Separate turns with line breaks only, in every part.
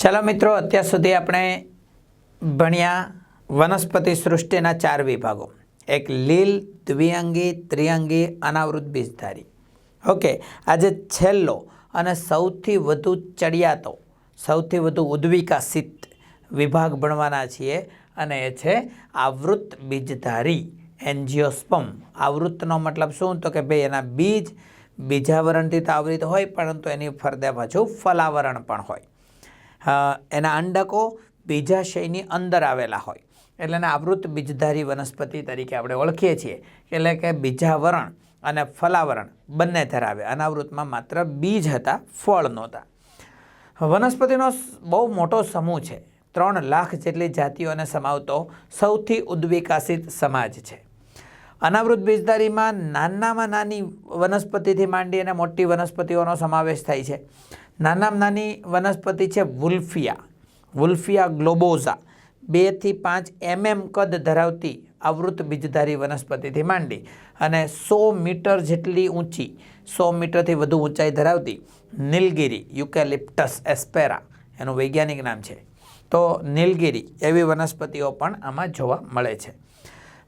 ચાલો મિત્રો, અત્યાર સુધી આપણે ભણ્યા વનસ્પતિ સૃષ્ટિના 4 વિભાગો. એક લીલ, દ્વિઅંગી, ત્રિઅંગી, અનાવૃત, બીજધારી. ઓકે, આજે છેલ્લો અને સૌથી વધુ ચડિયાતો, સૌથી વધુ ઉદ્વિકાસિત વિભાગ ભણવાના છીએ અને એ છે આવૃત બીજધારી, એન્જિયોસ્પર્મ. આવૃતનો મતલબ શું? તો કે ભાઈ એના બીજ બીજાવરણથી તો આવૃત હોય, પરંતુ એની ફરતે પાછું ફલાવરણ પણ હોય. એના અંડકો બીજાશયની અંદર આવેલા હોય, એટલે એને આવૃત બીજધારી વનસ્પતિ તરીકે આપણે ઓળખીએ છીએ. એટલે કે બીજાવરણ અને ફલાવરણ બંને ધરાવે. અનાવૃતમાં માત્ર બીજ હતા, ફળ નહોતા. વનસ્પતિનો બહુ મોટો સમૂહ છે, 3 લાખ જેટલી જાતિઓને સમાવતો સૌથી ઉદ્વિકાસિત સમાજ છે. અનાવૃત બીજધારીમાં નાનામાં નાની વનસ્પતિથી માંડી અને મોટી વનસ્પતિઓનો સમાવેશ થાય છે. નાનામાં નાની વનસ્પતિ છે વુલ્ફિયા, વુલ્ફિયા ગ્લોબોઝા. 2 થી 5 mm કદ ધરાવતી આવૃત બીજધારી વનસ્પતિથી માંડી અને 100 મીટર જેટલી ઊંચી, 100 મીટરથી વધુ ઊંચાઈ ધરાવતી નીલગિરી, યુકેલિપ્ટસ એસ્પેરા એનું વૈજ્ઞાનિક નામ છે. તો નીલગિરી એવી વનસ્પતિઓ પણ આમાં જોવા મળે છે.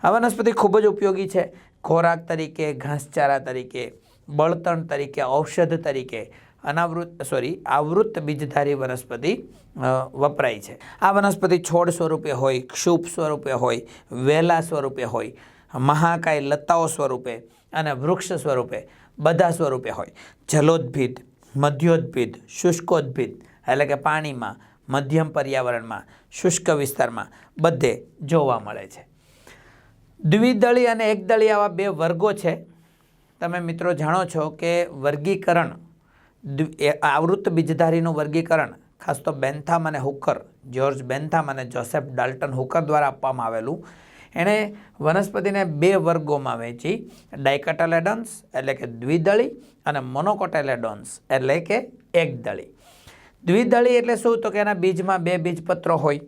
આ વનસ્પતિ ખૂબ જ ઉપયોગી છે. ખોરાક તરીકે, ઘાસચારા તરીકે, બળતણ તરીકે, ઔષધ તરીકે આવૃત બીજધારી વનસ્પતિ વપરાય છે. આ વનસ્પતિ છોડ સ્વરૂપે હોય, ક્ષુપ સ્વરૂપે હોય, વેલા સ્વરૂપે હોય, મહાકાય લતાઓ સ્વરૂપે અને વૃક્ષ સ્વરૂપે, બધા સ્વરૂપે હોય. જલોદભિદ, મધ્યોદભિદ, શુષ્કોદભિદ એટલે કે પાણીમાં, મધ્યમ પર્યાવરણમાં, શુષ્ક વિસ્તારમાં બધે જોવા મળે છે. દ્વિદળી અને એકદળી આવા 2 વર્ગો છે. તમે મિત્રો જાણો છો કે વર્ગીકરણ, આવૃત બીજધારીનું વર્ગીકરણ ખાસ તો બેન્થામ અને હુકર, જ્યોર્જ બેન્થામ અને જોસેફ ડાલ્ટન હુકર દ્વારા આપવામાં આવેલું. એણે વનસ્પતિને 2 વર્ગોમાં વહેંચી, ડાયકોટાલેડોન્સ એટલે કે દ્વિદળી અને મોનોકોટાલેડોન્સ એટલે કે એકદળી. દ્વિદળી એટલે શું? તો કે એના બીજમાં 2 બીજપત્રો હોય,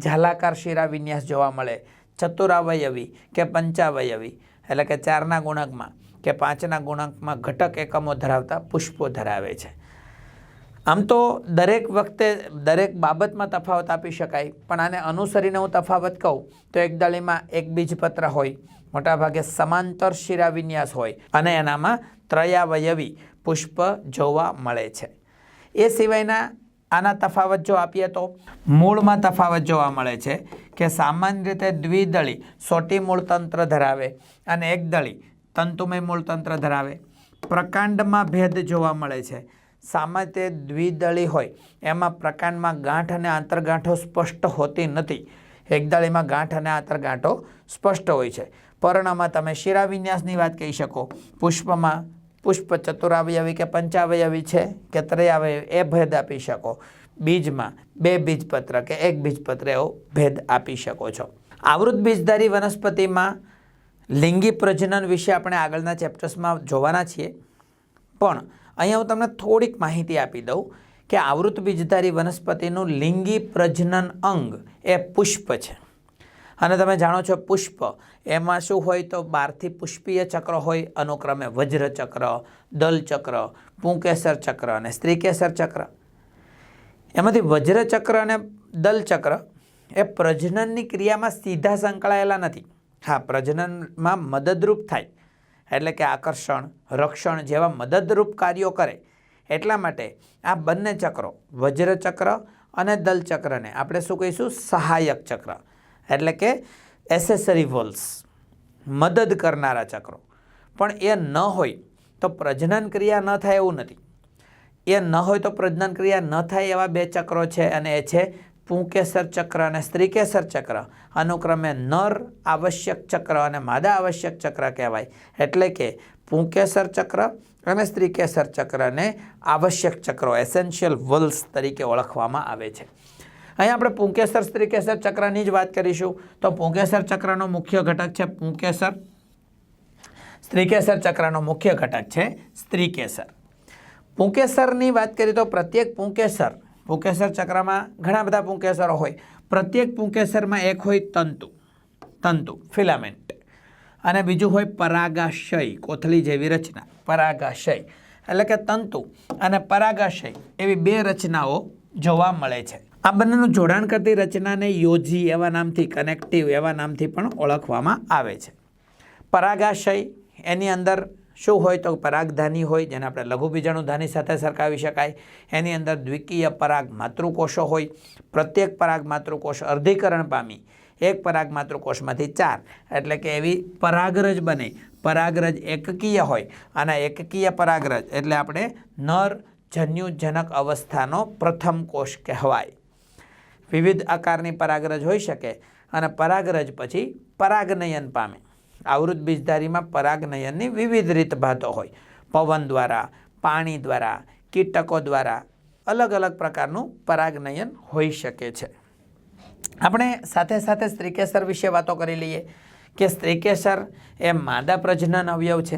ઝાલાકાર શિરા વિન્યાસ જોવા મળે, ચતુરાવયવી કે પંચાવયવી એટલે કે 4ના ગુણકમાં કે 5ના ગુણકમાં ઘટક એકમો ધરાવતા પુષ્પો ધરાવે છે. આમ તો દરેક વખતે દરેક બાબતમાં તફાવત આપી શકાય, પણ આને અનુસરીને હું તફાવત કહું તો એકદળીમાં 1 બીજપત્ર હોય, મોટાભાગે સમાંતર શિરા વિન્યાસ હોય અને એનામાં ત્રયાવયવી પુષ્પ જોવા મળે છે. એ સિવાયના આના તફાવત જો આપીએ તો મૂળમાં તફાવત જોવા મળે છે કે સામાન્ય રીતે દ્વિદળી સોટી મૂળતંત્ર ધરાવે અને એકદળી તંતુમય મૂળતંત્ર ધરાવે. પ્રકાંડમાં ભેદ જોવા મળે છે. સામાન્ય દ્વિદળી હોય એમાં પ્રકાંડમાં ગાંઠ અને આંતરગાંઠો સ્પષ્ટ હોતી નથી. એકદળીમાં ગાંઠ અને આંતરગાંઠો સ્પષ્ટ હોય છે. પર્ણમાં તમે શિરાવિન્યાસની વાત કહી શકો. પુષ્પમાં પુષ્પ ચતુરાવયવી કે પંચાવયવી છે કે ત્રયાવયવી એ ભેદ આપી શકો. બીજમાં 2 બીજપત્ર કે 1 બીજપત્ર એવો ભેદ આપી શકો છો. આવૃત બીજધારી વનસ્પતિમાં લિંગી પ્રજનન વિશે આપણે આગળના ચેપ્ટર્સમાં જોવાના છીએ, પણ અહીંયા હું તમને થોડીક માહિતી આપી દઉં કે આવૃત બીજધારી વનસ્પતિનું લિંગી પ્રજનન અંગ એ પુષ્પ છે. અને તમે જાણો છો પુષ્પ એમાં શું હોય? તો 12થી પુષ્પીય ચક્ર હોય, અનુક્રમે વજ્રચક્ર, દલચક્ર, પુંકેસર ચક્ર અને સ્ત્રીકેસર ચક્ર. એમાંથી વજ્રચક્ર અને દલચક્ર એ પ્રજનનની ક્રિયામાં સીધા સંકળાયેલા નથી. હા, પ્રજનનમાં મદદરૂપ થાય, એટલે કે આકર્ષણ, રક્ષણ જેવા મદદરૂપ કાર્યો કરે. એટલા માટે આ બંને ચક્રો, વજ્રચક્ર અને દલચક્રને આપણે શું કહીશું? સહાયક ચક્ર એટલે કે એસેસરી વોલ્સ, મદદ કરનારા ચક્રો. પણ એ ન હોય તો પ્રજનન ક્રિયા ન થાય એવું નથી. એ ન હોય તો પ્રજનન ક્રિયા ન થાય એવા 2 ચક્રો છે, અને એ છે પુંકેસર ચક્ર અને સ્ત્રીકેસર ચક્ર. અનુક્રમે નર આવશ્યક ચક્ર અને માદા આવશ્યક ચક્ર કહેવાય. એટલે કે પુંકેસર ચક્ર અને સ્ત્રીકેસર ચક્રને આવશ્યક ચક્રો, એસેન્શિયલ વોલ્સ તરીકે ઓળખવામાં આવે છે. અહીં આપણે પુંકેસર સ્ત્રીકેસર ચક્રની જ વાત કરીશું. તો પુંકેસર ચક્રનો મુખ્ય ઘટક છે પુંકેસર, સ્ત્રીકેસર ચક્રનો મુખ્ય ઘટક છે સ્ત્રીકેસર. પુંકેસરની વાત કરીએ તો પ્રત્યેક પુંકેસર ચક્રમાં ઘણા બધા પુંકેસરો હોય. પ્રત્યેક પુંકેસરમાં એક હોય તંતુ ફિલામેન્ટ, અને બીજું હોય પરાગાશય, કોથળી જેવી રચના. પરાગાશય એટલે કે તંતુ અને પરાગાશય એવી 2 રચનાઓ જોવા મળે છે. આ બંનેનું જોડાણ કરતી રચનાને યોજી એવા નામથી, કનેક્ટિવ એવા નામથી પણ ઓળખવામાં આવે છે. પરાગાશય, એની અંદર શું હોય તો પરાગધાની હોય, જેને આપણે લઘુબીજાણુધાની સાથે સરખાવી શકાય. એની અંદર દ્વિકીય પરાગ માતૃકોષો હોય. પ્રત્યેક પરાગ માતૃકોષ અર્ધીકરણ પામી એક પરાગ માતૃકોષમાંથી 4, એટલે કે એવી પરાગરજ બને. પરાગરજ એકકીય હોય અને એકકીય પરાગરજ એટલે આપણે નર જન્યુજનક અવસ્થાનો પ્રથમ કોષ કહેવાય. વિવિધ આકારની પરાગરજ હોઈ શકે અને પરાગરજ પછી પરાગનયન પામે. આવૃત બીજધારીમાં પરાગનયનની વિવિધ રીતભાતો હોય. પવન દ્વારા, પાણી દ્વારા, કીટકો દ્વારા અલગ અલગ પ્રકારનું પરાગનયન હોઈ શકે છે. આપણે સાથે સાથે સ્ત્રીકેસર વિશે વાતો કરી લઈએ કે સ્ત્રીકેસર એ માદા પ્રજનન અવયવ છે.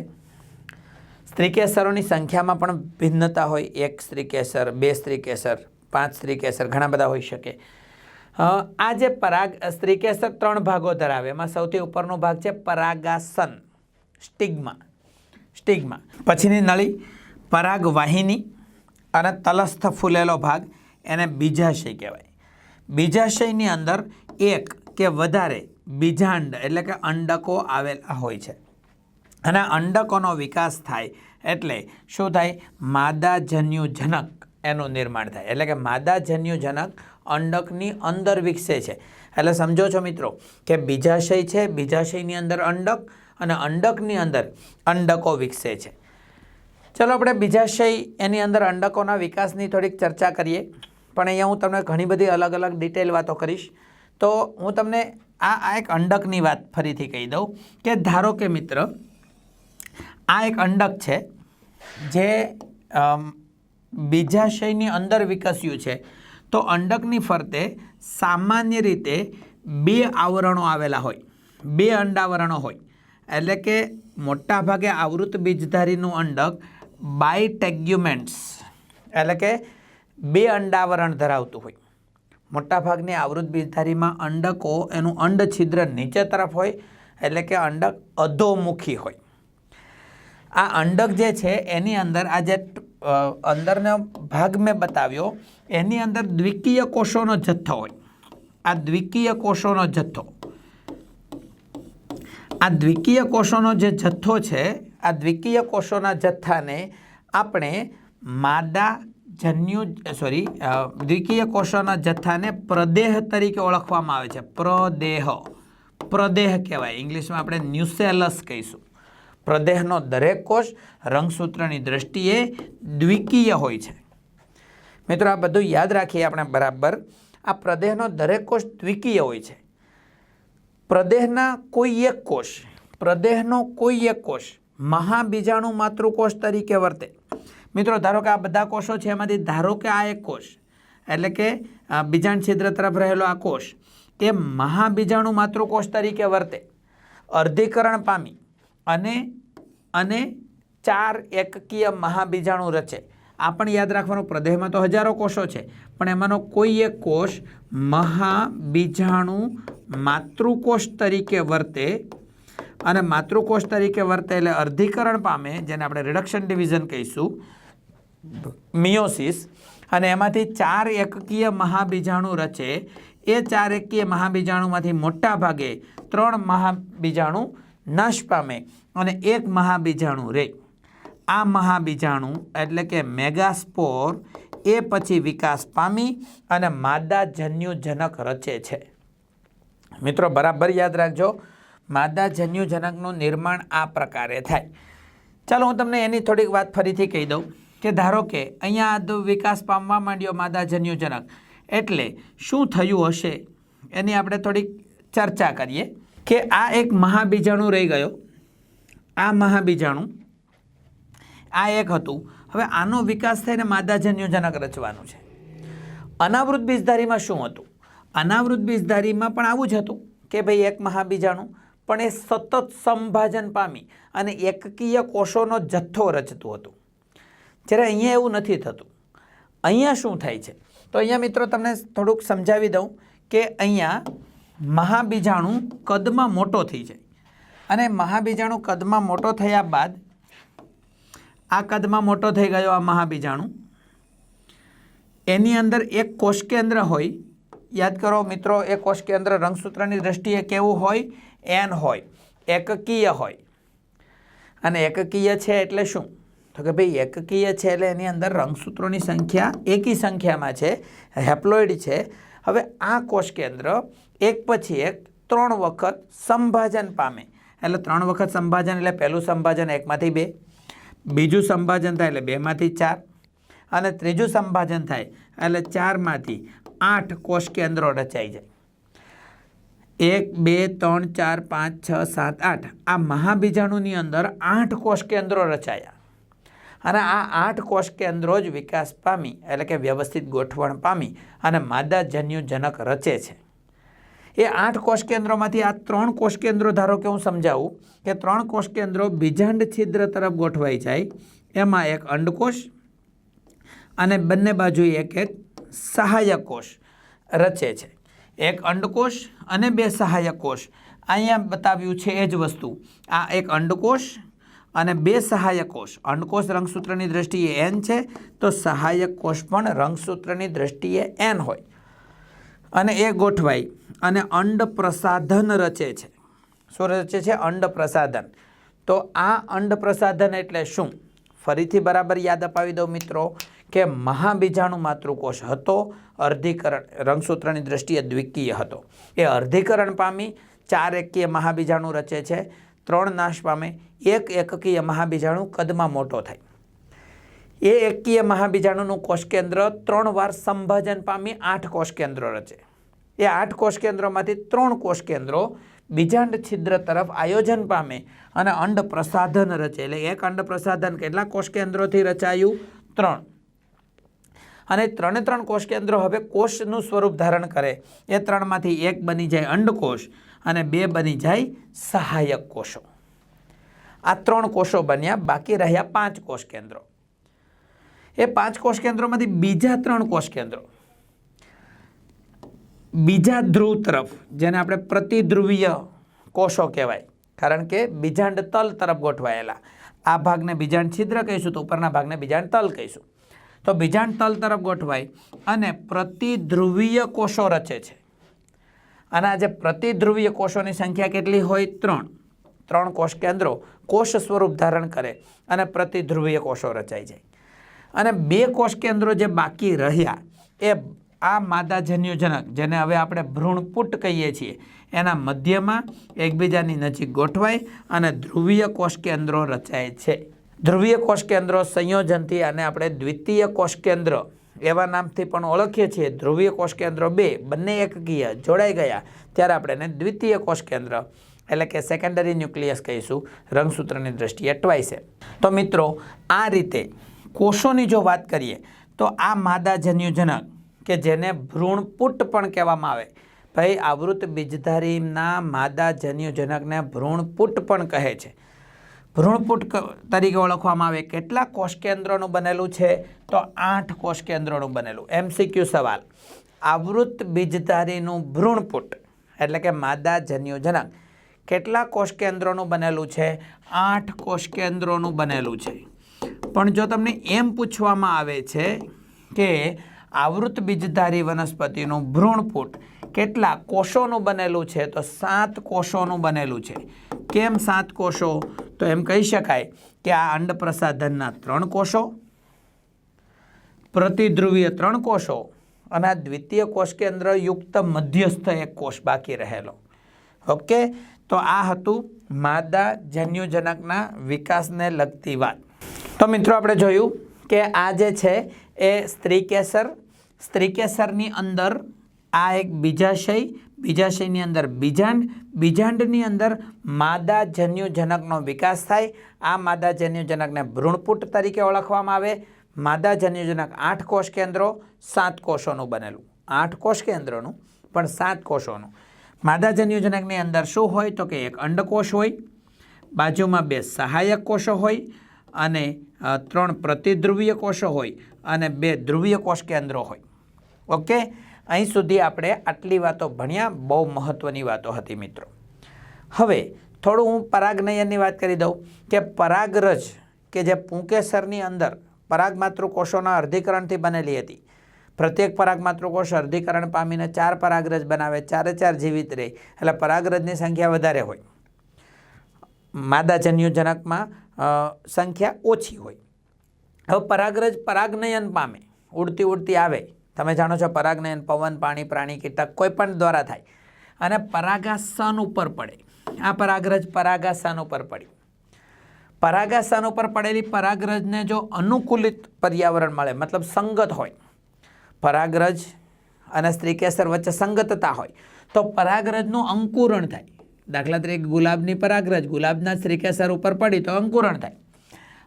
સ્ત્રીકેસરોની સંખ્યામાં પણ ભિન્નતા હોય. 1 સ્ત્રીકેસર, 2 સ્ત્રીકેસર, 5 સ્ત્રીકેસર, ઘણા બધા હોઈ શકે. આ જે સ્ત્રીકેસર 3 ભાગો ધરાવે. એમાં સૌથી ઉપરનો ભાગ છે પરાગાસન, સ્ટિગ્મા. પછીની નળી પરાગવાહિની અને તલસ્થ ફૂલેલો ભાગ, એને બીજાશય કહેવાય. બીજાશયની અંદર એક કે વધારે બીજાંડ એટલે કે અંડકો આવેલા હોય છે અને અંડકોનો વિકાસ થાય એટલે શું થાય? માદાજન્યુજનક એનું નિર્માણ થાય. એટલે કે માદાજન્યુજનક અંડકની અંદર વિકસે છે. એટલે સમજો છો મિત્રો કે બીજાશય છે, બીજાશયની અંદર અંડક અને અંડકની અંદર અંડકો વિકસે છે. ચલો આપણે બીજાશય એની અંદર અંડકોના વિકાસની થોડીક ચર્ચા કરીએ. પણ અહીંયા હું તમને ઘણી બધી અલગ અલગ ડિટેલ વાતો કરીશ. તો હું તમને આ એક અંડકની વાત ફરીથી કહી દઉં કે ધારો કે મિત્ર આ એક અંડક છે જે બીજાશયની અંદર વિકસ્યું છે. તો અંડકની ફરતે સામાન્ય રીતે 2 આવરણો આવેલા હોય, 2 અંડાવરણો હોય. એટલે કે મોટા ભાગે આવૃત બીજધારીનું અંડક બાયટેગ્યુમેન્ટ્સ એટલે કે 2 અંડાવરણ ધરાવતું હોય. મોટાભાગની આવૃત બીજધારીમાં અંડકો એનું અંડ છિદ્ર નીચે તરફ હોય, એટલે કે અંડક અધોમુખી હોય. આ અંડક જે છે એની અંદર આ જે અંદરનો ભાગ મેં બતાવ્યો એની અંદર દ્વિકીય કોષોનો જથ્થો હોય. આ દ્વિકીય કોષોનો જથ્થો, આ દ્વિકીય કોષોનો જે જથ્થો છે, આ દ્વિકીય કોષોના જથ્થાને આપણે દ્વિકીય કોષોના જથ્થાને પ્રદેહ તરીકે ઓળખવામાં આવે છે. પ્રદેહ કહેવાય. ઇંગ્લિશમાં આપણે ન્યુસેલસ કહીશું. પ્રદેહનો દરેક કોષ રંગસૂત્રની દ્રષ્ટિએ દ્વિકીય હોય છે. મિત્રો આ બધું યાદ રાખીએ આપણે બરાબર. આ પ્રદેહનો દરેક કોષ દ્વિકીય હોય છે. પ્રદેહનો કોઈ એક કોષ મહાબીજાણુ માતૃકોષ તરીકે વર્તે. મિત્રો ધારો કે આ બધા કોષો છે, એમાંથી ધારો કે આ એક કોષ એટલે કે બીજાંડ છિદ્ર તરફ રહેલો આ કોષ એ મહાબીજાણુ માતૃકોષ તરીકે વર્તે, અર્ધીકરણ પામી અને 4 એકકીય મહાબીજાણુ રચે. આ પણ યાદ રાખવાનું, પ્રદેહમાં તો હજારો કોષો છે પણ એમાંનો કોઈ એક કોષ મહાબીજાણુ માતૃકોષ તરીકે વર્તે અને માતૃકોષ તરીકે વર્તે એટલે અર્ધીકરણ પામે, જેને આપણે રિડક્શન ડિવિઝન કહીશું, મિયોસિસ. અને એમાંથી 4 એકકીય મહાબીજાણુ રચે. એ 4 એકકીય મહાબીજાણુમાંથી મોટા ભાગે 3 મહાબીજાણુ નાશ પામે અને 1 મહાબીજાણુ રહે. આ મહાબીજાણુ એટલે કે મેગાસ્પોર એ પછી વિકાસ પામી અને માદાજન્યુજનક રચે છે. મિત્રો બરાબર યાદ રાખજો, માદાજન્યુજનકનું નિર્માણ આ પ્રકારે થાય. ચાલો હું તમને એની થોડીક વાત ફરીથી કહી દઉં કે ધારો કે અહીંયા વિકાસ પામવા માંડ્યો માદાજન્યુજનક, એટલે શું થયું હશે એની આપણે થોડીક ચર્ચા કરીએ કે આ એક મહાબીજાણુ રહી ગયો. આ મહાબીજાણુ આ એક હતું. હવે આનો વિકાસ થઈને માદાજન્યુજનક રચવાનું છે. અનાવૃત બીજધારીમાં શું હતું? અનાવૃત બીજધારીમાં પણ આવું જ હતું કે ભાઈ એક મહાબીજાણુ, પણ એ સતત સંભાજન પામી અને એકકીય કોષોનો જથ્થો રચતું હતું. જ્યારે અહીંયા એવું નથી થતું. અહીંયા શું થાય છે? તો અહીંયા મિત્રો તમને થોડુંક સમજાવી દઉં કે અહીંયા મહાબીજાણુ કદમાં મોટો થઈ જાય અને મહાબીજાણુ કદમાં મોટો થયા બાદ આ કદમાં મોટો થઈ ગયો આ મહાબીજાણુ, એની અંદર એક કોષ કેન્દ્ર હોય, યાદ કરો મિત્રો, એ કોષ કેન્દ્ર રંગસૂત્રની દ્રષ્ટિએ કેવું હોય? એન હોય, એકકીય હોય. અને એકકીય છે એટલે શું? તો કે ભાઈ એકકીય છે એટલે એની અંદર રંગસૂત્રોની સંખ્યા એકી સંખ્યામાં છે, હેપ્લોઇડ છે. હવે આ કોષ કેન્દ્ર એક પછી એક 3 વખત સંભાજન પામે. એટલે 3 વખત સંભાજન એટલે પહેલું સંભાજન 1 માંથી 2, બીજું સંભાજન થાય એટલે 2 માંથી 4, અને ત્રીજું સંભાજન થાય એટલે 4 માંથી 8 કોષ કેન્દ્રો રચાઈ જાય. 1 2 3 4 5 6 7 8 આ મહાબીજાણુની અંદર 8 કોષ કેન્દ્રો રચાયા. અને આ 8 કોષ કેન્દ્રો જ વિકાસ પામી એટલે કે વ્યવસ્થિત ગોઠવણ પામી અને માદા જન્યુજનક રચે છે. એ 8 કોષ કેન્દ્રોમાંથી આ 3 કોષ કેન્દ્રો, ધારો કે હું સમજાવું કે 3 કોષ કેન્દ્રો બીજાંડ છિદ્ર તરફ ગોઠવાઈ જાય. એમાં એક અંડકોષ અને બંને બાજુએ એક એક સહાયક કોષ રચે છે. એક અંડકોષ અને 2 સહાયક કોષ. અહીંયા બતાવ્યું છે એ જ વસ્તુ. આ એક અંડકોષ અને 2 સહાયક કોષ. અંડકોષ રંગસૂત્રની દ્રષ્ટિએ n છે, તો સહાયક કોષ પણ રંગસૂત્રની દ્રષ્ટિએ n હોય. અને એ ગોઠવાઈ અને અંડ પ્રસાધન રચે છે. શું રચે છે? અંડ પ્રસાધન. તો આ અંડ પ્રસાધન એટલે શું? ફરીથી બરાબર યાદ અપાવી દઉં મિત્રો કે મહાબીજાણુ માતૃકોષ હતો, અર્ધીકરણ રંગસૂત્રની દ્રષ્ટિએ દ્વિકીય હતો. એ અર્ધીકરણ પામી 4 એકકીય મહાબીજાણુ રચે છે, 3 નાશ પામે, 1 એકકીય મહાબીજાણુ કદમાં મોટો થાય. એ એકકીય મહાબીજાણુનું કોષ કેન્દ્ર 3 વાર સંભાજન પામી 8 કોષ કેન્દ્રો રચે. એ 8 કોષ કેન્દ્રોમાંથી 3 કોષ કેન્દ્રો બીજાંડ છિદ્ર તરફ આયોજન પામે અને અંડ પ્રસાધન રચે. એટલે એક અંડ પ્રસાધન કેટલા કોષ કેન્દ્રોથી રચાયું? 3. અને 3 કોષ કેન્દ્રો હવે કોષનું સ્વરૂપ ધારણ કરે. એ 3 માંથી 1 બની જાય અંડકોષ અને 2 બની જાય સહાયક કોષો. આ 3 કોષો બન્યા, બાકી રહ્યા 5 કોષ કેન્દ્રો. એ 5 કોષ કેન્દ્રોમાંથી બીજા 3 કોષ કેન્દ્રો બીજા ધ્રુવ તરફ, જેને આપણે પ્રતિધ્રુવીય કોષો કહેવાય, કારણ કે બીજાંડ તલ તરફ ગોઠવાયેલા. આ ભાગને બીજાંડ છિદ્ર કહીશું, તો ઉપરના ભાગને બીજાંડ તલ કહીશું. તો બીજાંડ તલ તરફ ગોઠવાય અને પ્રતિધ્રુવીય કોષો રચે છે. અને આ જે પ્રતિધ્રુવીય કોષોની સંખ્યા કેટલી હોય? 3 કોષ કેન્દ્રો કોષ સ્વરૂપ ધારણ કરે અને પ્રતિધ્રુવીય કોષો રચાઈ જાય. અને 2 કોષ કેન્દ્રો જે બાકી રહ્યા એ આ માદા જન્યુજનક, જેને હવે આપણે ભ્રૂણપુટ કહીએ છીએ, એના મધ્યમાં એકબીજાની નજીક ગોઠવાય અને ધ્રુવીય કોષ કેન્દ્રો રચાય છે. ધ્રુવીય કોષ કેન્દ્રો સંયોજનથી આને આપણે દ્વિતીય કોષ કેન્દ્ર એવા નામથી પણ ઓળખીએ છીએ. ધ્રુવીય કોષ કેન્દ્રો 2 બંને એકકીય જોડાઈ ગયા ત્યારે આપણે એને દ્વિતીય કોષ કેન્દ્ર એટલે કે સેકન્ડરી ન્યુક્લિયસ કહીશું, રંગસૂત્રની દ્રષ્ટિએ ટ્વાઇસે. તો મિત્રો, આ રીતે કોષોની જો વાત કરીએ તો આ માદા જન્યુજનક કે જેને ભ્રૂણપુટ પણ કહેવામાં આવે, ભાઈ આવૃત બીજધારીના માદા જન્યુજનકને ભ્રૂણપુટ પણ કહે છે. ભ્રૂણપુટ તરીકે ઓળખવામાં આવે. કેટલા કોષ કેન્દ્રોનું બનેલું છે? તો 8 કોષ કેન્દ્રોનું બનેલું. MCQ સવાલ. આવૃત બીજધારીનું ભ્રૂણપુટ એટલે કે માદા જન્યુજનક કેટલા કોષ કેન્દ્રોનું બનેલું છે? 8 કોષ કેન્દ્રોનું બનેલું છે. પણ જો તમને એમ પૂછવામાં આવે છે કે આવૃત બીજધારી વનસ્પતિનું ભ્રૂણપુટ કેટલા કોષોનું બનેલું છે, તો 7 કોષોનું બનેલું છે. કેમ 7 કોષો? તો એમ કહી શકાય કે આ અંડ પ્રસાધનના 3 કોષો, પ્રતિધ્રુવીય 3 કોષો અને આ દ્વિતીય કોષ કેન્દ્ર યુક્ત મધ્યસ્થ એક કોષ બાકી રહેલો. ઓકે, તો આ હતું માદા જન્યુજનકના વિકાસને લગતી વાત. તો મિત્રો, આપણે જોયું કે આ જે છે એ સ્ત્રીકેસર, સ્ત્રીકેસરની અંદર આ એક બીજાશય, બીજાશયની અંદર બીજાંડ, બીજાંડની અંદર માદા જન્યુજનકનો વિકાસ થાય. આ માદા જન્યુજનકને ભ્રૂણપુટ તરીકે ઓળખવામાં આવે. માદા જન્યુજનક 8 કોષ કેન્દ્રો, 7 કોષોનું બનેલું. 8 કોષ કેન્દ્રોનું પણ 7 કોષોનું. માદા જન્યુજનકની અંદર શું હોય? તો કે એક અંડકોષ હોય, બાજુમાં 2 સહાયક કોષો હોય અને 3 પ્રતિધ્રુવીય કોષો હોય અને 2 ધ્રુવીય કોષ કેન્દ્રો હોય. ઓકે, અહીં સુધી આપણે આટલી વાતો ભણ્યા. બહુ મહત્ત્વની વાતો હતી મિત્રો. હવે થોડું હું પરાગનયનની વાત કરી દઉં કે પરાગરજ કે જે પુંકેસરની અંદર પરાગમાતૃ કોષોના અર્ધીકરણથી બનેલી હતી, પ્રત્યેક પરાગ માતૃકોષ અર્ધીકરણ પામીને 4 પરાગરજ બનાવે, 4 જીવિત રહે, એટલે પરાગરજની સંખ્યા વધારે હોય, માદા જન્યુજનકમાં સંખ્યા ઓછી હોય. હવે પરાગરજ પરાગનયન પામે, ઉડતી આવે. તમે જાણો છો પરાગનયન પવન, પાણી, પ્રાણી, કીટક કોઈ પણ દ્વારા થાય અને પરાગાસન ઉપર પડે. આ પરાગરજ પરાગાસન ઉપર પડી. પરાગાસન ઉપર પડેલી પરાગરજને જો અનુકૂલિત પર્યાવરણ મળે, મતલબ સંગત હોય, પરાગરજ અને સ્ત્રીકેસર વચ્ચે સંગતતા હોય તો પરાગરજનું અંકુરણ થાય. દાખલા તરીકે ગુલાબની પરાગરજ ગુલાબના સ્ત્રીકેસર ઉપર પડી તો અંકુરણ થાય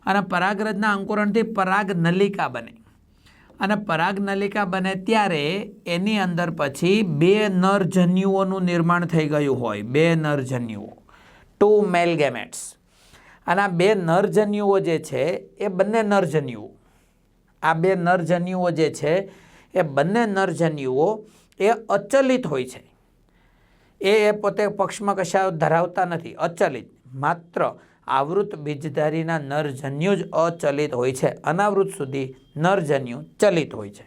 અને પરાગરજના અંકુરણથી પરાગનલિકા બને અને પરાગનલિકા બને ત્યારે એની અંદર પછી 2 નરજન્યુઓનું નિર્માણ થઈ ગયું હોય, 2 નરજન્યુઓ, 2 મેલ ગેમેટ્સ. અને આ 2 નરજન્યુઓ જે છે એ બંને નરજન્યુઓ, આ 2 નરજન્યુઓ જે છે એ બંને નરજન્યુઓ એ અચલિત હોય છે. એ પોતે પક્ષમાં કશા ધરાવતા નથી, અચલિત. માત્ર આવૃત બીજધારીના નરજન્યુ જ અચલિત હોય છે, અનાવૃત સુધી નરજન્યુ ચલિત હોય છે.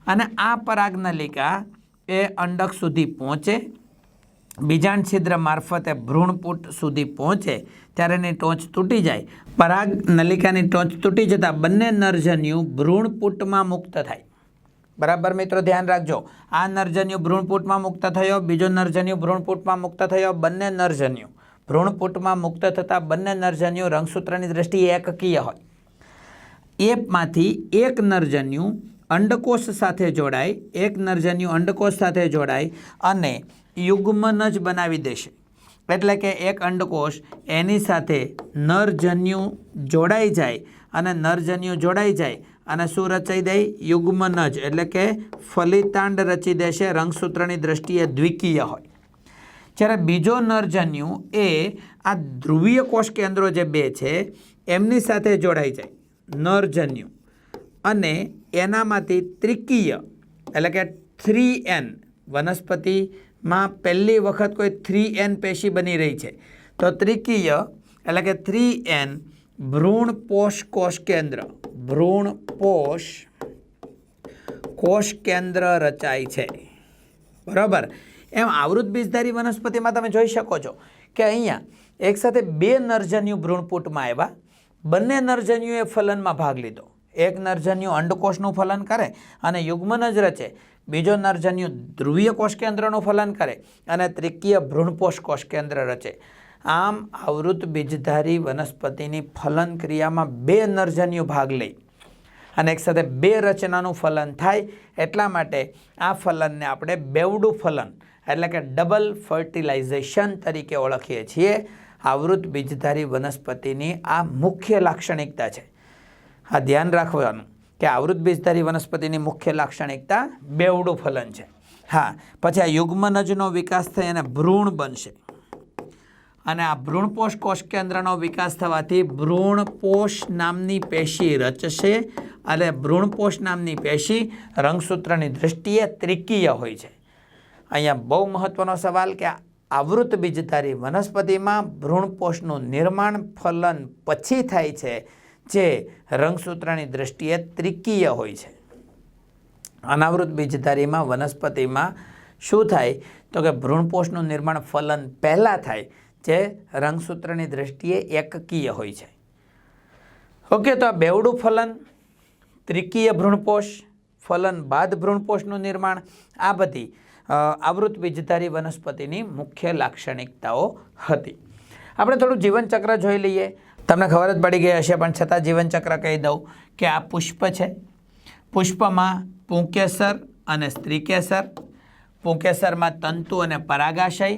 અને આ પરાગનલિકા એ અંડક સુધી પહોંચે, બીજાંડ છિદ્ર મારફતે ભ્રૂણપુટ સુધી પહોંચે ત્યારે એની ટોચ તૂટી જાય. પરાગનલિકાની ટોચ તૂટી જતાં બંને નરજન્યુ ભ્રૂણપુટમાં મુક્ત થાય. બરાબર મિત્રો, ધ્યાન રાખજો. આ નરજન્યુ ભ્રૂણપુટમાં મુક્ત થયો, બીજો નરજન્યુ ભ્રૂણપુટમાં મુક્ત થયો. બંને નરજન્યુ ભ્રૂણપુટમાં મુક્ત થતાં બંને નરજન્યુ રંગસૂત્રની દ્રષ્ટિએ એકકીય હોય. એમાંથી એક નરજન્યુ અંડકોષ સાથે જોડાય, એક નરજન્યુ અંડકોષ સાથે જોડાય અને યુગ્મનજ બનાવી દેશે. એટલે કે એક અંડકોષ એની સાથે નરજન્યુ જોડાઈ જાય અને નરજન્યુ જોડાઈ જાય અને શું રચાઈ દે? યુગ્મનજ, એટલે કે ફલિતાંડ રચી દેશે. રંગસૂત્રની દ્રષ્ટિએ દ્વિકીય હોય. જ્યારે બીજો નરજન્યુ એ આ ધ્રુવીય કોષ કેન્દ્રો જે 2 છે એમની સાથે જોડાઈ જાય નરજન્યુ અને એનામાંથી ત્રિકીય, એટલે કે 3N, વનસ્પતિમાં પહેલી વખત કોઈ 3N પેશી બની રહી છે તો ત્રિકીય એટલે કે 3N ભ્રૂણપોષ કોષ કેન્દ્ર, ભ્રૂણપોષ કોષ કેન્દ્ર રચાય છે. બરાબર. એમ આવૃત બીજધારી વનસ્પતિમાં તમે જોઈ શકો છો કે અહીંયા એક સાથે 2 નરજન્યુ ભ્રૂણપુટમાં આવ્યા, બંને નરજન્યુએ ફલનમાં ભાગ લીધો. એક નરજન્યુ અંડકોષનું ફલન કરે અને યુગ્મનજ રચે, બીજો નરજન્યુ ધ્રુવીય કોષ કેન્દ્રનું ફલન કરે અને ત્રિકીય ભ્રૂણપોષ કોષ કેન્દ્ર રચે. આમ આવૃત બીજધારી વનસ્પતિની ફલન ક્રિયામાં 2 નરજન્યુ ભાગ લે અને એક સાથે 2 રચનાનું ફલન થાય. એટલા માટે આ ફલનને આપણે બેવડું ફલન એટલે કે ડબલ ફર્ટિલાઇઝેશન તરીકે ઓળખીએ છીએ. આવૃત બીજધારી વનસ્પતિની આ મુખ્ય લાક્ષણિકતા છે. આ ધ્યાન રાખવાનું કે આવૃત બીજધારી વનસ્પતિની મુખ્ય લાક્ષણિકતા બેવડું ફલન છે. હા, પછી આ યુગ્મનજનો વિકાસ થઈ અને ભ્રૂણ બનશે અને આ ભ્રૂણપોષ કોષ કેન્દ્રનો વિકાસ થવાથી ભ્રૂણપોષ નામની પેશી રચશે અને ભ્રૂણપોષ નામની પેશી રંગસૂત્રની દૃષ્ટિએ ત્રિકીય હોય છે. અહીંયા બહુ મહત્વનો સવાલ કે આવૃત બીજધારી વનસ્પતિમાં ભ્રૂણપોષનું નિર્માણ ફલન પછી થાય છે જે રંગસૂત્રની દૃષ્ટિએ ત્રિકીય હોય છે. અનાવૃત બીજધારીમાં વનસ્પતિમાં શું થાય તો કે ભ્રૂણપોષનું નિર્માણ ફલન પહેલાં થાય જે રંગસૂત્રની દૃષ્ટિએ એકકીય હોય છે. ઓકે, તો આ બેવડું ફલન, ત્રિકીય ભ્રૂણપોષ, ફલન બાદ ભ્રૂણપોષનું નિર્માણ, આ બધી આવૃત બીજધારી વનસ્પતિની મુખ્ય લાક્ષણિકતાઓ હતી. આપણે થોડું જીવનચક્ર જોઈ લઈએ. તમને ખબર જ પડી ગઈ હશે પણ છતાં જીવનચક્ર કહી દઉં કે આ પુષ્પ છે. પુષ્પમાં પુંકેસર અને સ્ત્રીકેસર, પુંકેસરમાં તંતુ અને પરાગાશય,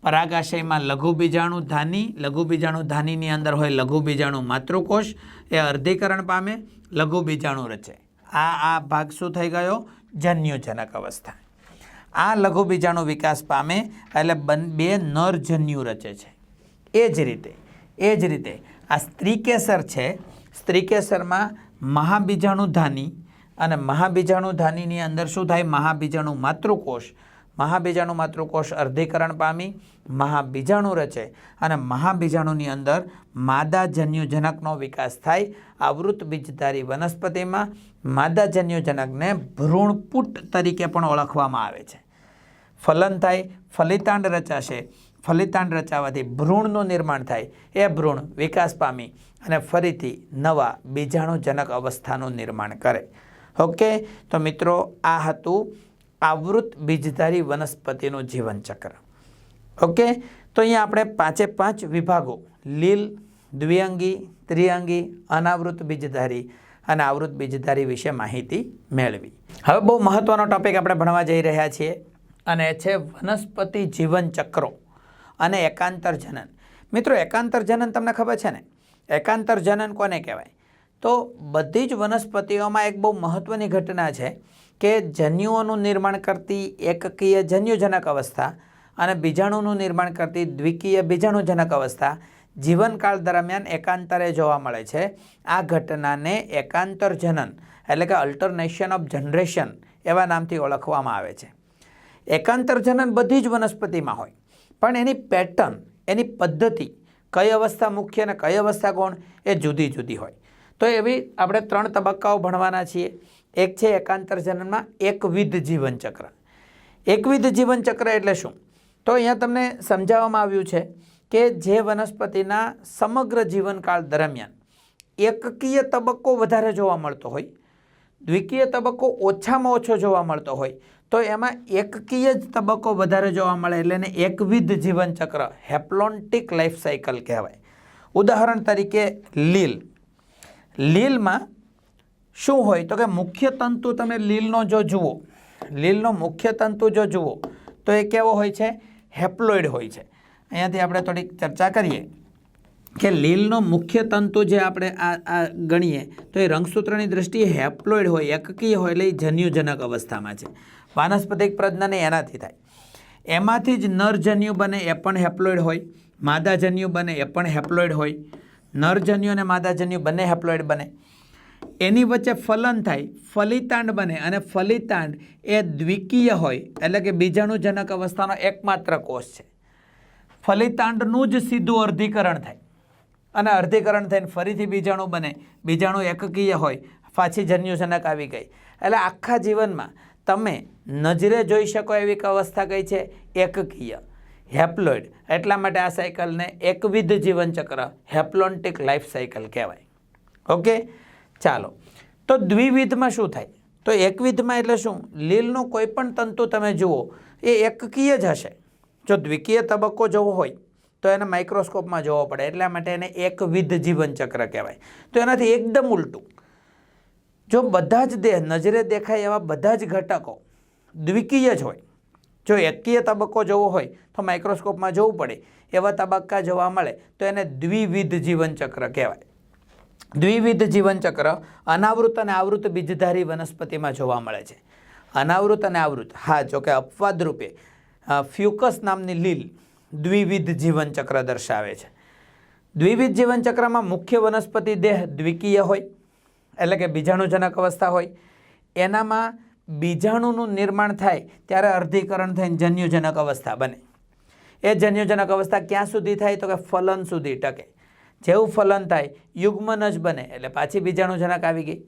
પરાગાશયમાં લઘુબીજાણુ ધાની, લઘુબીજાણુ ધાનીની અંદર હોય લઘુબીજાણુ માતૃકોષ, એ અર્ધીકરણ પામે, લઘુબીજાણુ રચે. આ ભાગ શું થઈ ગયો? જન્યુજનક અવસ્થા. આ લઘુબીજાણુ વિકાસ પામે એટલે 2 નરજન્યુ રચે છે. એ જ રીતે આ સ્ત્રીકેસર છે. સ્ત્રીકેસરમાં મહાબીજાણુ ધાની અને મહાબીજાણુ ધાનીની અંદર શું થાય? મહાબીજાણુ માતૃકોષ, મહાબીજાણુ માતૃકોષ અર્ધીકરણ પામી મહાબીજાણુ રચે અને મહાબીજાણુની અંદર માદાજન્યુજનકનો વિકાસ થાય. આવૃત બીજધારી વનસ્પતિમાં માદાજન્યુજનકને ભ્રૂણપુટ તરીકે પણ ઓળખવામાં આવે છે. ફલન થાય, ફલિતાંડ રચાશે. ફલિતાંડ રચાવાથી ભ્રૂણનું નિર્માણ થાય. એ ભ્રૂણ વિકાસ પામી અને ફરીથી નવા બીજાણુજનક અવસ્થાનું નિર્માણ કરે. ઓકે, તો મિત્રો આ હતું આવૃત બીજધારી વનસ્પતિનું જીવનચક્ર. ઓકે, તો અહીંયા આપણે 5 વિભાગો લીલ, દ્વિઅંગી, ત્રિઅંગી, અનાવૃત બીજધારી અને આવૃત બીજધારી વિશે માહિતી મેળવી. હવે બહુ મહત્વનો ટોપિક આપણે ભણવા જઈ રહ્યા છીએ અને એ છે વનસ્પતિ જીવનચક્રો અને એકાંતર જનન. મિત્રો એકાંતર જનન તમને ખબર છે ને? એકાંતર જનન કોને કહેવાય? તો બધી જ વનસ્પતિઓમાં એક બહુ મહત્વની ઘટના છે કે જન્યુઓનું નિર્માણ કરતી એકકીય જન્યુજનક અવસ્થા અને બીજાણુનું નિર્માણ કરતી દ્વિકીય બીજાણુજનક અવસ્થા જીવનકાળ દરમિયાન એકાંતરે જોવા મળે છે. આ ઘટનાને એકાંતર જનન એટલે કે અલ્ટરનેશન ઓફ જનરેશન એવા નામથી ઓળખવામાં આવે છે. એકાંતર જનન બધી જ વનસ્પતિમાં હોય, પણ એની પેટર્ન, એની પદ્ધતિ, કઈ અવસ્થા મુખ્ય અને કઈ અવસ્થા ગૌણ એ જુદી જુદી હોય. તો એવી આપણે 3 તબક્કાઓ ભણવાના છીએ. એક છે એકાંતર જનનમાં એકવિધ જીવનચક્ર. એકવિધ જીવનચક્ર એટલે શું? તો અહીંયા તમને સમજાવવામાં આવ્યું છે કે જે વનસ્પતિના સમગ્ર જીવનકાળ દરમિયાન એકકીય તબક્કો વધારે જોવા મળતો હોય, દ્વિકીય તબક્કો ઓછામાં ઓછો જોવા મળતો હોય, તો એમાં એકકીય જ તબક્કો વધારે જોવા મળે એટલે એને એકવિધ જીવનચક્ર, હેપ્લોન્ટિક લાઈફ સાયકલ કહેવાય. ઉદાહરણ તરીકે લીલ. લીલમાં શું હોય તો કે મુખ્ય તંતુ તમે લીલનો જો જુઓ, લીલનો મુખ્ય તંતુ જો જુઓ તો એ કેવો હોય છે? હેપ્લોઇડ હોય છે. અહીંયાથી આપણે થોડીક ચર્ચા કરીએ કે લીલનો મુખ્ય તંતુ જે આપણે આ ગણીએ તો એ રંગસૂત્રની દ્રષ્ટિએ હેપ્લોઇડ હોય, એકકીય હોય, એટલે એ જન્યુજનક અવસ્થામાં છે. વાનસ્પતિક પ્રજનન એનાથી થાય. એમાંથી જ નરજન્યુ બને એ પણ હેપ્લોઇડ હોય, માદાજન્યુ બને એ પણ હેપ્લોઇડ હોય. નરજન્યુ અને માદાજન્યુ બંને હેપ્લોઇડ બને. એની વચ્ચે ફલન થાય, ફલિતાંડ બને અને ફલિતાંડ એ દ્વિકીય હોય એટલે કે બીજાણુજનક અવસ્થાનો એકમાત્ર કોષ છે. ફલિતાંડનું જ સીધું અર્ધીકરણ થાય અને અર્ધીકરણ થઈને ફરીથી બીજાણુ બને. બીજાણુ એકકીય હોય, પાછી જન્યુજનક આવી ગઈ. એટલે આખા જીવનમાં તમે નજરે જોઈ શકો એવી અવસ્થા કઈ છે? એકકીય, હેપ્લોઇડ. એટલા માટે આ સાયકલને એકવિધ જીવનચક્ર, હેપ્લોન્ટિક લાઈફ સાયકલ કહેવાય. ઓકે, ચાલો. તો દ્વિવિધમાં શું થાય? તો એકવિધમાં એટલે શું? લીલનું કોઈ પણ તંતુ તમે જુઓ એ એકકીય જ હશે. જો દ્વિકીય તબક્કો જોવો હોય તો એને માઇક્રોસ્કોપમાં જોવો પડે, એટલા માટે એને એકવિધ જીવનચક્ર કહેવાય. તો એનાથી એકદમ ઉલટું, જો બધા જ દેહ નજરે દેખાય એવા બધા જ ઘટકો દ્વિકીય જ હોય, જો એકકીય તબક્કો જોવો હોય તો માઇક્રોસ્કોપમાં જોવું પડે, એવા તબક્કા જોવા મળે તો એને દ્વિવિધ જીવનચક્ર કહેવાય. દ્વિવિધ જીવનચક્ર અનાવૃત અને આવૃત બીજધારી વનસ્પતિમાં જોવા મળે છે. અનાવૃત અને આવૃત, હા, જોકે અપવાદ રૂપે ફ્યુકસ નામની લીલ દ્વિવિધ જીવનચક્ર દર્શાવે છે. દ્વિવિધ જીવનચક્રમાં મુખ્ય વનસ્પતિ દેહ દ્વિકીય હોય એટલે કે બીજાણુજનક અવસ્થા હોય. એનામાં બીજાણુનું નિર્માણ થાય ત્યારે અર્ધીકરણ થઈને જન્યુજનક અવસ્થા બને. એ જન્યુજનક અવસ્થા ક્યાં સુધી થાય તો કે ફલન સુધી ટકે. જેવું ફલન થાય યુગ્મન જ બને એટલે પાછી બીજાણુજનક આવી ગઈ.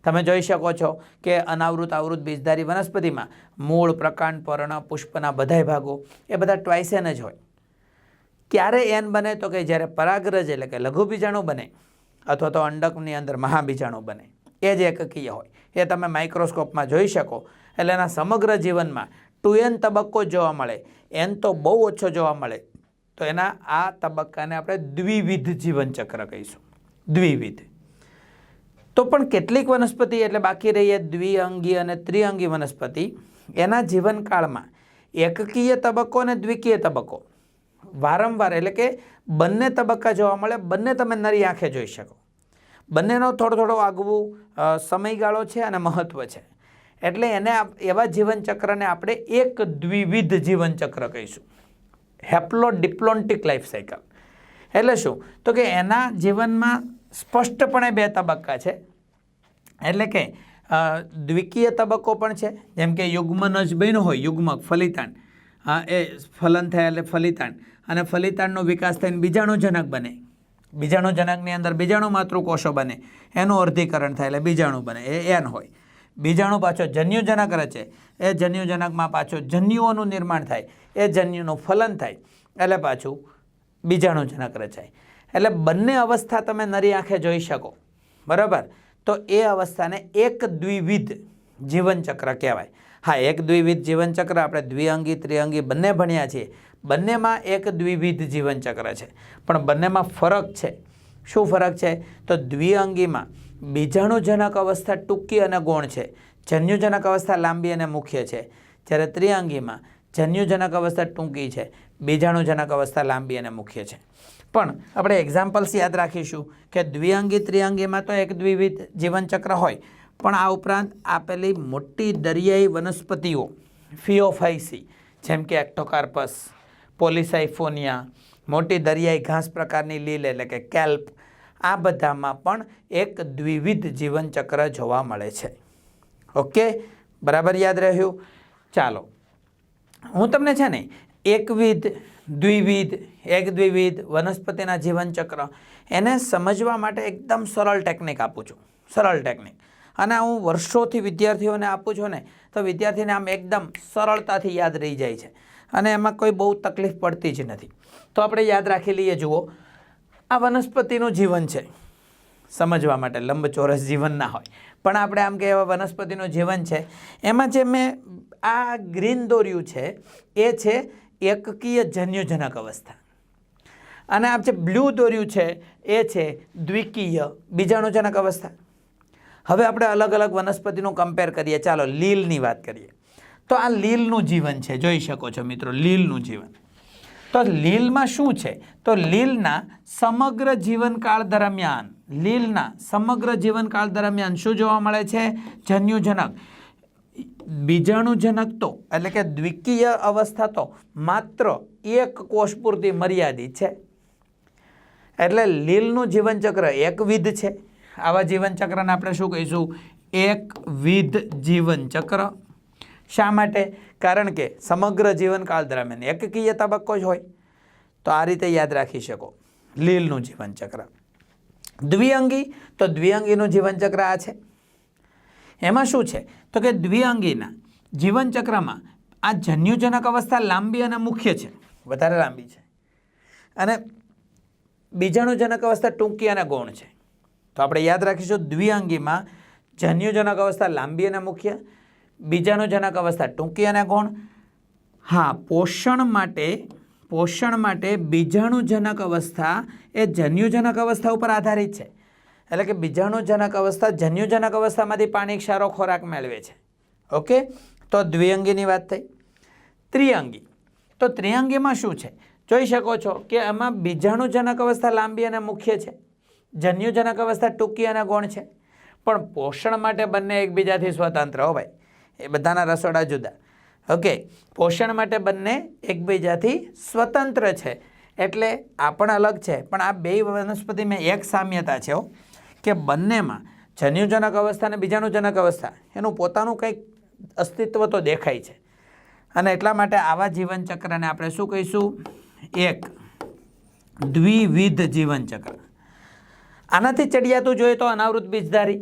તમે જોઈ શકો છો કે અનાવૃત આવૃત બીજધારી વનસ્પતિમાં મૂળ, પ્રકાંડ, પર્ણ, પુષ્પના બધાય ભાગો એ બધા ટ્વાઇસ એન જ હોય. ક્યારે એન બને તો કે જ્યારે પરાગરજ એટલે કે લઘુ બીજાણુ બને અથવા તો અંડકની અંદર મહાબીજાણુ બને, એ જ એકકીય હોય. એ તમે માઇક્રોસ્કોપમાં જોઈ શકો. એટલે એના સમગ્ર જીવનમાં 2n તબક્કો જોવા મળે, n તો બહુ ઓછો જોવા મળે. તો એના આ તબક્કાને આપણે દ્વિવિધ જીવનચક્ર કહીશું. દ્વિવિધ. તો પણ કેટલીક વનસ્પતિ એટલે બાકી રહીએ દ્વિઅંગી અને ત્રિઅંગી વનસ્પતિ, એના જીવનકાળમાં એકકીય તબક્કો અને દ્વિકીય તબક્કો વારંવાર એટલે કે બંને તબક્કા જોવા મળે. બંને તમે નરી આંખે જોઈ શકો. બંનેનો થોડો થોડો આગવું સમયગાળો છે અને મહત્ત્વ છે. એટલે એને એવા જીવનચક્રને આપણે એક દ્વિવિધ જીવનચક્ર કહીશું. હેપ્લોડિપ્લોન્ટિક લાઈફ સાયકલ એટલે શું તો કે એના જીવનમાં સ્પષ્ટપણે 2 તબક્કા છે. એટલે કે દ્વિકીય તબક્કો પણ છે, જેમ કે યુગ્મનજ બન્યો હોય, યુગ્મક ફલિતાંડ, એ ફલન થાય એટલે ફલિતાંડ, અને ફલિતાંડનો વિકાસ થઈને બીજાણુજનક બને, બીજાણુજનકની અંદર બીજાણુ માતૃકોષો બને, એનું અર્ધીકરણ થાય એટલે બીજાણુ બને, એ એન હોય. બીજાણુ પાછો જન્યુજનક રચે, એ જન્યુજનકમાં પાછો જન્યુઓનું નિર્માણ થાય, એ જન્યુનું ફલન થાય એટલે પાછું બીજાણુજનક રચાય. એટલે બંને અવસ્થા તમે નરી આંખે જોઈ શકો, બરાબર. તો એ અવસ્થાને એક દ્વિવિધ જીવનચક્ર કહેવાય. હા, એક દ્વિવિધ જીવનચક્ર આપણે દ્વિઅંગી ત્રિઅંગી બંને ભણ્યા છીએ, બંનેમાં એક દ્વિવિધ જીવનચક્ર છે, પણ બંનેમાં ફરક છે. શું ફરક છે? તો દ્વિઅંગીમાં બીજાણુજનક અવસ્થા ટૂંકી અને ગૌણ છે, જન્યુજનક અવસ્થા લાંબી અને મુખ્ય છે, જ્યારે ત્રિઅંગીમાં જન્યુજનક અવસ્થા ટૂંકી છે, બીજાણુજનક અવસ્થા લાંબી અને મુખ્ય છે. પણ આપણે એક્ઝામ્પલ્સ યાદ રાખીશું કે દ્વિઅંગી ત્રિઅંગીમાં તો એક દ્વિવિધ જીવનચક્ર હોય, પણ આ ઉપરાંત આપેલી મોટી દરિયાઈ વનસ્પતિઓ ફિયોફાઇસી, જેમ કે એક્ટોકાર્પસ, પોલિસાઇફોનિયા, મોટી દરિયાઈ ઘાસ પ્રકારની લીલ એટલે કે કેલ્પ, આ બધામાં પણ એક દ્વિવિધ જીવનચક્ર જોવા મળે છે. ઓકે, બરાબર યાદ રહ્યું? ચાલો, હું તમને છે ને એકવિધ, દ્વિવિધ, એક દ્વિવિધ વનસ્પતિના જીવનચક્ર એને સમજવા માટે એકદમ સરળ ટેકનિક આપું છું, સરળ ટેકનિક. અને હું વર્ષોથી વિદ્યાર્થીઓને આપું છું ને, તો વિદ્યાર્થીને આમ એકદમ સરળતાથી યાદ રહી જાય છે, અને એમાં કોઈ બહુ તકલીફ પડતી જ નથી. તો આપણે યાદ રાખી લઈએ. જુઓ, આ વનસ્પતિનું જીવન છે, સમજવા માટે લંબચોરસ જીવન ના હોય, પણ આપણે આમ કે એવા વનસ્પતિનું જીવન છે. એમાં જે મેં આ ગ્રીન દોર્યું છે એ છે એકકીય જન્યુજનક અવસ્થા, અને આ જે બ્લુ દોર્યું છે એ છે દ્વિકીય બીજાણુજનક અવસ્થા. હવે આપણે અલગ અલગ વનસ્પતિનું કમ્પેર કરીએ. ચાલો લીલની વાત કરીએ. તો આ લીલનું જીવન છે, જોઈ શકો છો મિત્રો, લીલનું જીવન. તો લીલમાં શું છે? તો લીલના સમગ્ર જીવનકાળ દરમિયાન, લીલના સમગ્ર જીવનકાળ દરમિયાન શું જોવા મળે છે? જન્યુજનક. બીજાણુજનક તો એટલે કે દ્વિકીય અવસ્થા તો માત્ર એક કોષ પૂરતી મર્યાદિત છે. એટલે લીલનું જીવનચક્ર એકવિધ છે. આવા જીવનચક્રને આપણે શું કહીશું? એકવિધ જીવનચક્ર. શા માટે? કારણ કે સમગ્ર જીવનકાળ દરમિયાન એકકીય તબક્કો જ હોય. તો આ રીતે યાદ રાખી શકો લીલનું જીવનચક્ર. દ્વિઅંગી, તો દ્વિઅંગીનું જીવનચક્ર આ છે. એમાં શું છે? તો કે દ્વિઅંગીના જીવનચક્રમાં આ જન્યુજનક અવસ્થા લાંબી અને મુખ્ય છે, વધારે લાંબી છે, અને બીજાણુજનક અવસ્થા ટૂંકી અને ગૌણ છે. તો આપણે યાદ રાખીશું દ્વિઅંગીમાં જન્યુજનક અવસ્થા લાંબી અને મુખ્ય, બીજાણુજનક અવસ્થા ટૂંકી અને ગૌણ. હા, પોષણ માટે બીજાણુજનક અવસ્થા એ જન્યુજનક અવસ્થા ઉપર આધારિત છે. એટલે કે બીજાણુજનક અવસ્થા જન્યુજનક અવસ્થામાંથી પાણી ક્ષારો ખોરાક મેળવે છે. ઓકે, તો દ્વિઅંગીની વાત થઈ. ત્રિઅંગી, તો ત્રિઅંગીમાં શું છે? જોઈ શકો છો કે એમાં બીજાણુજનક અવસ્થા લાંબી અને મુખ્ય છે, જન્યુજનક અવસ્થા ટૂંકી અને ગૌણ છે, પણ પોષણ માટે બંને એકબીજાથી સ્વતંત્ર. હો ભાઈ, એ બધાના રસોડા જુદા. ઓકે, પોષણ માટે બંને એકબીજાથી સ્વતંત્ર છે, એટલે આ પણ અલગ છે. પણ આ બે વનસ્પતિમાં એક સામ્યતા છે કે બંનેમાં જન્યુજનક અવસ્થા અને બીજાણુજનક અવસ્થા એનું પોતાનું કંઈક અસ્તિત્વ તો દેખાય છે. અને એટલા માટે આવા જીવનચક્રને આપણે શું કહીશું? એક દ્વિવિધ જીવનચક્ર. આનાથી ચડિયાતું જોઈએ તો અનાવૃત બીજધારી.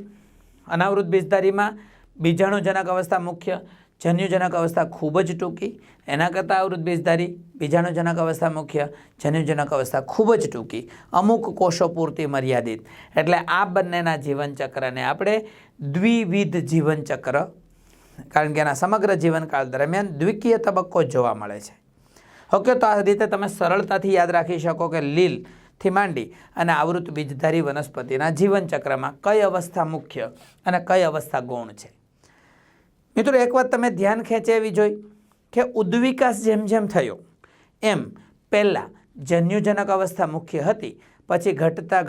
અનાવૃત બીજધારીમાં બીજાણુજનક અવસ્થા મુખ્ય, જન્યુજનક અવસ્થા ખૂબ જ ટૂંકી. એના કરતાં આવૃત બીજધારી, બીજાણુજનક અવસ્થા મુખ્ય, જન્યુજનક અવસ્થા ખૂબ જ ટૂંકી, અમુક કોષો પૂરતી મર્યાદિત. એટલે આ બંનેના જીવનચક્રને આપણે દ્વિવિધ જીવનચક્ર, કારણ કે એના સમગ્ર જીવનકાળ દરમિયાન દ્વિકીય તબક્કો જોવા મળે છે. ઓકે, તો આ રીતે તમે સરળતાથી યાદ રાખી શકો કે લીલથી માંડી અને આવૃત બીજધારી વનસ્પતિના જીવનચક્રમાં કઈ અવસ્થા મુખ્ય અને કઈ અવસ્થા ગૌણ છે. મિત્રો, એક વાત તમે ધ્યાન ખેંચે એવી જોઈ કે ઉદ્વિકાસ જેમ જેમ થયો એમ પહેલાં જન્યુજનક અવસ્થા મુખ્ય હતી, પછી ઘટતા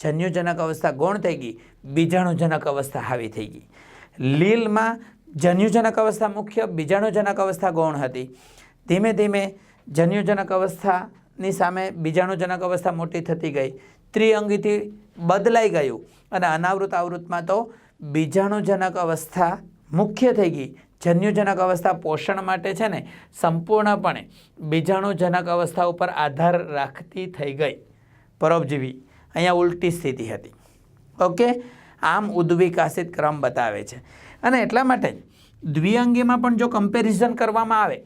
જન્યુજનક અવસ્થા ગૌણ થઈ ગઈ, બીજાણુજનક અવસ્થા હાવી થઈ ગઈ. લીલમાં જન્યુજનક અવસ્થા મુખ્ય, બીજાણુજનક અવસ્થા ગૌણ હતી. ધીમે ધીમે જન્યુજનક અવસ્થાની સામે બીજાણુજનક અવસ્થા મોટી થતી ગઈ, ત્રિઅંગીથી બદલાઈ ગયું, અને અનાવૃત આવૃતમાં તો બીજાણુજનક અવસ્થા મુખ્ય થઈ ગઈ. જન્યુજનક અવસ્થા પોષણ માટે છે ને સંપૂર્ણપણે બીજાણુજનક અવસ્થા ઉપર આધાર રાખતી થઈ ગઈ. પરોપજીવી અહીંયા ઉલટી સ્થિતિ હતી. ઓકે, આમ ઉદ્વિકાસિત ક્રમ બતાવે છે. અને એટલા માટે દ્વિઅંગીમાં પણ જો કમ્પેરિઝન કરવામાં આવે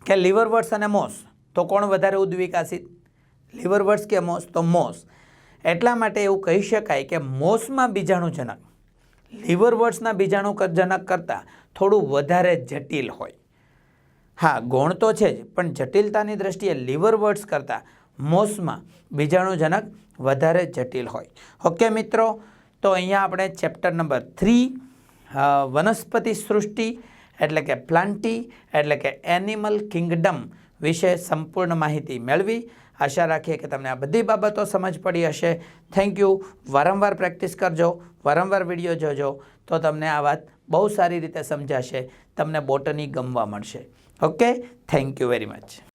કે લીવરવર્ટ્સ અને મોસ, તો કોણ વધારે ઉદ્વિકાસિત, લીવરવર્ટ્સ કે મોસ? તો મોસ. એટલા માટે એવું કહી શકાય કે મોસમાં બીજાણુજનક લીવરવર્ટ્સના બીજાણુજનક કરતાં થોડું વધારે જટિલ હોય. હા, ગૌણ તો છે જ, પણ જટિલતાની દ્રષ્ટિએ લીવરવર્ટ્સ કરતાં મોસમાં બીજાણુજનક વધારે જટિલ હોય. ઓકે મિત્રો, તો અહીંયા આપણે ચેપ્ટર નંબર 3 વનસ્પતિ સૃષ્ટિ એટલે કે પ્લાન્ટી એટલે કે એનિમલ કિંગડમ વિશે સંપૂર્ણ માહિતી મેળવી. આશા રાખીએ કે તમને આ બધી બાબતો સમજ પડી હશે. Thank you. વારંવાર પ્રેક્ટિસ કરજો, વારંવાર વિડીયો જોજો, તો તમને આ વાત બહુ સારી રીતે સમજાશે, તમને બોટની ગમવા મળશે. Okay, thank you very much.